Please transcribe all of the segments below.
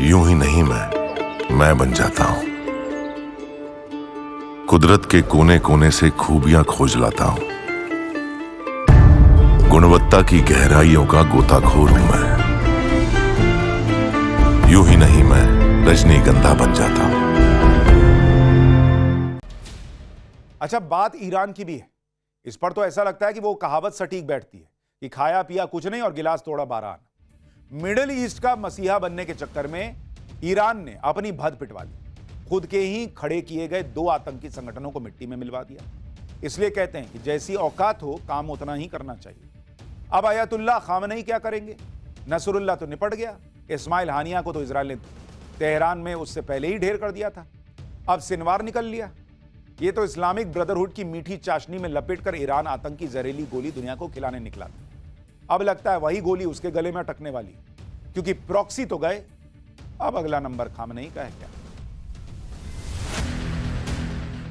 यूं ही नहीं मैं बन जाता हूं। कुदरत के कोने कोने से खूबियां खोज लाता हूं। गुणवत्ता की गहराइयों का गोताखोर हूं मैं। यूं ही नहीं मैं रजनीगंधा बन जाता हूं। अच्छा, बात ईरान की भी है। इस पर तो ऐसा लगता है कि वो कहावत सटीक बैठती है कि खाया पिया कुछ नहीं और गिलास तोड़ा 12 आना। मिडिल ईस्ट का मसीहा बनने के चक्कर में ईरान ने अपनी भद पिटवा ली। खुद के ही खड़े किए गए 2 आतंकी संगठनों को मिट्टी में मिलवा दिया। इसलिए कहते हैं कि जैसी औकात हो काम उतना ही करना चाहिए। अब आयतुल्लाह खामनेई क्या करेंगे? नसरुल्लाह तो निपट गया। इस्माइल हानिया को तो इजराइल ने तेहरान में उससे पहले ही ढेर कर दिया था। अब सिनवार निकल लिया। ये तो इस्लामिक ब्रदरहुड की मीठी चाशनी में लपेटकर ईरान आतंकी जहरीली गोली दुनिया को खिलाने निकला था। अब लगता है वही गोली उसके गले में अटकने वाली, क्योंकि प्रॉक्सी तो गए। अब अगला नंबर खामनेई का है क्या?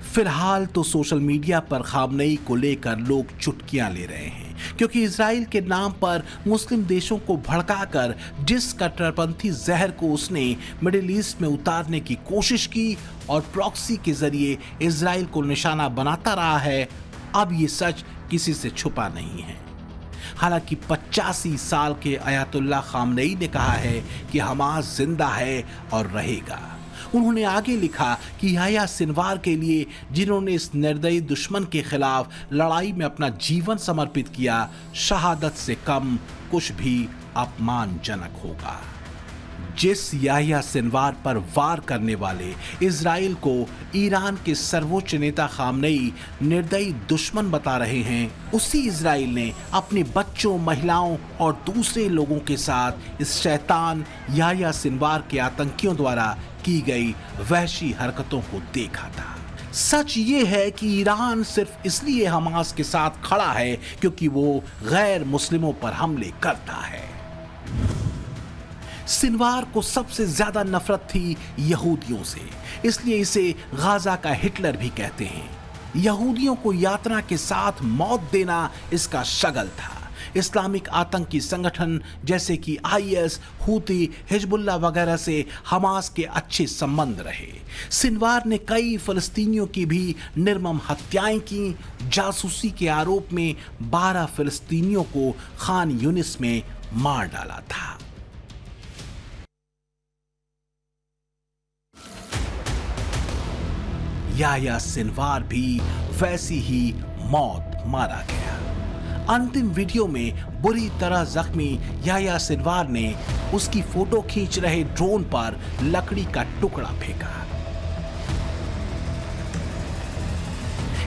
फिलहाल तो सोशल मीडिया पर खामनेई को लेकर लोग चुटकियां ले रहे हैं, क्योंकि इजराइल के नाम पर मुस्लिम देशों को भड़काकर जिस कट्टरपंथी जहर को उसने मिडिल ईस्ट में उतारने की कोशिश की और प्रॉक्सी के जरिए इजराइल को निशाना बनाता रहा है, अब ये सच किसी से छुपा नहीं है। हालांकि 85 साल के आयतुल्लाह खामनेई ने कहा है कि हमास जिंदा है और रहेगा। उन्होंने आगे लिखा कि याह्या सिनवार के लिए, जिन्होंने इस निर्दयी दुश्मन के खिलाफ लड़ाई में अपना जीवन समर्पित किया, शहादत से कम कुछ भी अपमानजनक होगा। जिस याह्या सिनवार पर वार करने वाले इजराइल को ईरान के सर्वोच्च नेता खामनेई निर्दयी दुश्मन बता रहे हैं, उसी इजराइल ने अपने बच्चों, महिलाओं और दूसरे लोगों के साथ इस शैतान याह्या सिनवार के आतंकियों द्वारा की गई वहशी हरकतों को देखा था। सच ये है कि ईरान सिर्फ इसलिए हमास के साथ खड़ा है क्योंकि वो गैर मुस्लिमों पर हमले करता है। सिनवार को सबसे ज्यादा नफरत थी यहूदियों से, इसलिए इसे गाजा का हिटलर भी कहते हैं। यहूदियों को यातना के साथ मौत देना इसका शगल था। इस्लामिक आतंकी संगठन जैसे कि आईएस, हूती, हिजबुल्लाह वगैरह से हमास के अच्छे संबंध रहे। सिनवार ने कई फिलिस्तीनियों की भी निर्मम हत्याएं की। जासूसी के आरोप में 12 फिलिस्तीनियों को खान यूनिस में मार डाला था। याह्या सिनवार भी वैसी ही मौत मारा गया। अंतिम वीडियो में बुरी तरह जख्मी याह्या सिनवार ने उसकी फोटो खींच रहे ड्रोन पर लकड़ी का टुकड़ा फेंका।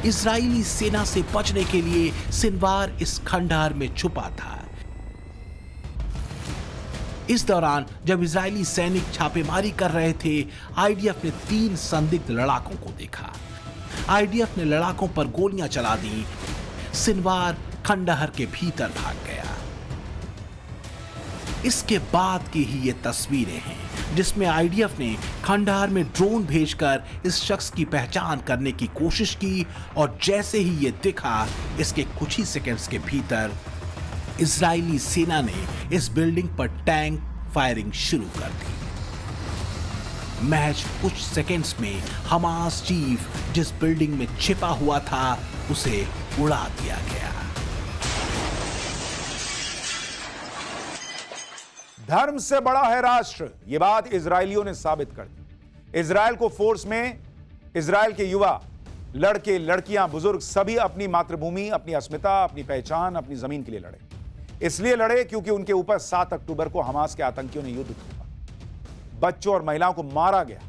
इजरायली सेना से बचने के लिए सिनवार इस खंडहर में छुपा था। इस दौरान जब इजरायली सैनिक छापेमारी कर रहे थे, आईडीएफ ने 3 संदिग्ध लड़ाकों को देखा। आईडीएफ ने लड़ाकों पर गोलियां चला दी। सिनवार खंडहर के भीतर भाग गया। इसके बाद की ही ये तस्वीरें हैं जिसमें आईडीएफ ने खंडहर में ड्रोन भेजकर इस शख्स की पहचान करने की कोशिश की, और जैसे ही ये दिखा, इसके कुछ ही सेकंड्स के भीतर इजरायली सेना ने इस बिल्डिंग पर टैंक फायरिंग शुरू कर दी। महज कुछ सेकंड्स में हमास चीफ जिस बिल्डिंग में छिपा हुआ था, उसे उड़ा दिया गया। धर्म से बड़ा है राष्ट्र, यह बात इजरायलियों ने साबित कर दी। इजराइल को फोर्स में इजराइल के युवा, लड़के, लड़कियां, बुजुर्ग सभी अपनी मातृभूमि, अपनी अस्मिता, अपनी पहचान, अपनी जमीन के लिए लड़े। इसलिए लड़े क्योंकि उनके ऊपर 7 अक्टूबर को हमास के आतंकियों ने युद्ध किया। बच्चों और महिलाओं को मारा गया।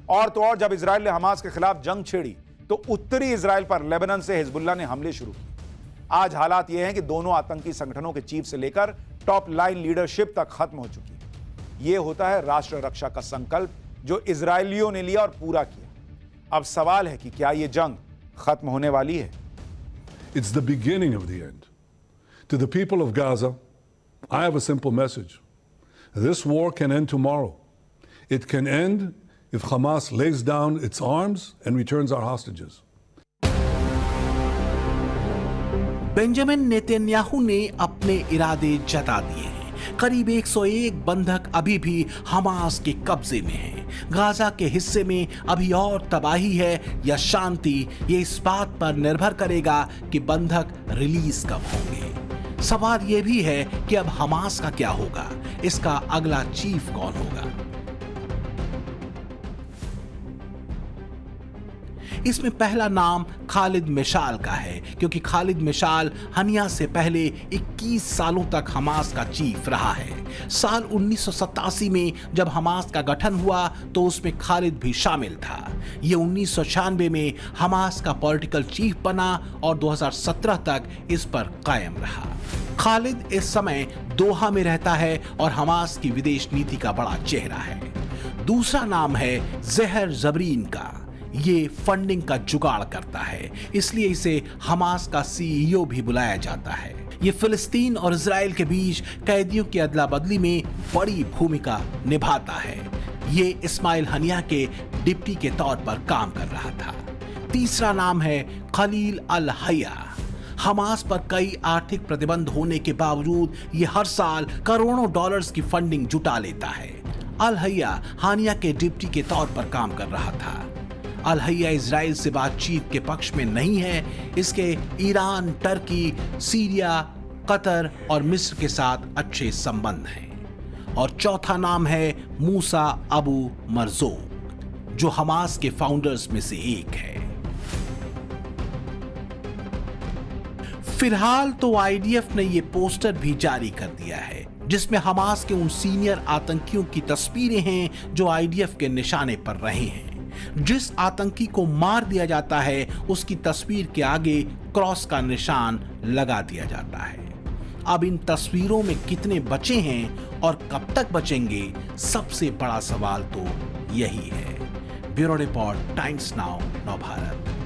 और तो और जब इजराइल ने हमास के खिलाफ जंग छेड़ी तो उत्तरी इजराइल पर लेबनान से हिजबुल्लाह ने हमले शुरू किए। आज हालात यह हैं कि दोनों आतंकी संगठनों के चीफ से लेकर टॉप लाइन लीडरशिप तक खत्म हो चुकी है। यह होता है राष्ट्र रक्षा का संकल्प जो इजरायलियों ने लिया और पूरा किया। अब सवाल है कि क्या यह जंग खत्म होने वाली है? It's the beginning of the end. To the people of Gaza, I have a simple message. This war can end tomorrow. It can end if Hamas lays down its arms and returns our hostages. Benjamin Netanyahu ने अपने इरादे जता दिए हैं करीब 101 बंधक अभी भी हमास के कब्जे में हैं। गाजा के हिस्से में अभी और तबाही है या शांति, ये इस बात पर निर्भर करेगा कि बंधक रिलीज कब होंगे। सवाल यह भी है कि अब हमास का क्या होगा, इसका अगला चीफ कौन होगा। इसमें पहला नाम खालिद मिशाल का है, क्योंकि खालिद मिशाल हनिया से पहले 21 सालों तक हमास का चीफ रहा है। साल 1987 में जब हमास का गठन हुआ तो उसमें खालिद भी शामिल था। ये 1996 में हमास का पॉलिटिकल चीफ बना और 2017 तक इस पर कायम रहा। खालिद इस समय दोहा में रहता है और हमास की विदेश नीति का बड़ा चेहरा है। दूसरा नाम है जहर जबरीन का। ये फंडिंग का जुगाड़ करता है, इसलिए इसे हमास का सीईओ भी बुलाया जाता है। ये फिलिस्तीन और इजराइल के बीच कैदियों की अदला बदली में बड़ी भूमिका निभाता है। ये इस्माइल हनिया के डिप्टी के तौर पर काम कर रहा था। तीसरा नाम है खलील अल हया। हमास पर कई आर्थिक प्रतिबंध होने के बावजूद ये हर साल करोड़ों डॉलर्स की फंडिंग जुटा लेता है। अल हया हानिया के डिप्टी के तौर पर काम कर रहा था। अल हया इजराइल से बातचीत के पक्ष में नहीं है। इसके ईरान, टर्की, सीरिया, कतर और मिस्र के साथ अच्छे संबंध हैं। और चौथा नाम है मूसा अबू मरजूक, जो हमास के फाउंडर्स में से एक है। फिलहाल तो आईडीएफ ने ये पोस्टर भी जारी कर दिया है, जिसमें हमास के उन सीनियर आतंकियों की तस्वीरें हैं जो आईडीएफ के निशाने पर रहे हैं। जिस आतंकी को मार दिया जाता है उसकी तस्वीर के आगे क्रॉस का निशान लगा दिया जाता है। अब इन तस्वीरों में कितने बचे हैं और कब तक बचेंगे, सबसे बड़ा सवाल तो यही है। ब्यूरो रिपोर्ट, टाइम्स नाउ, नव भारत।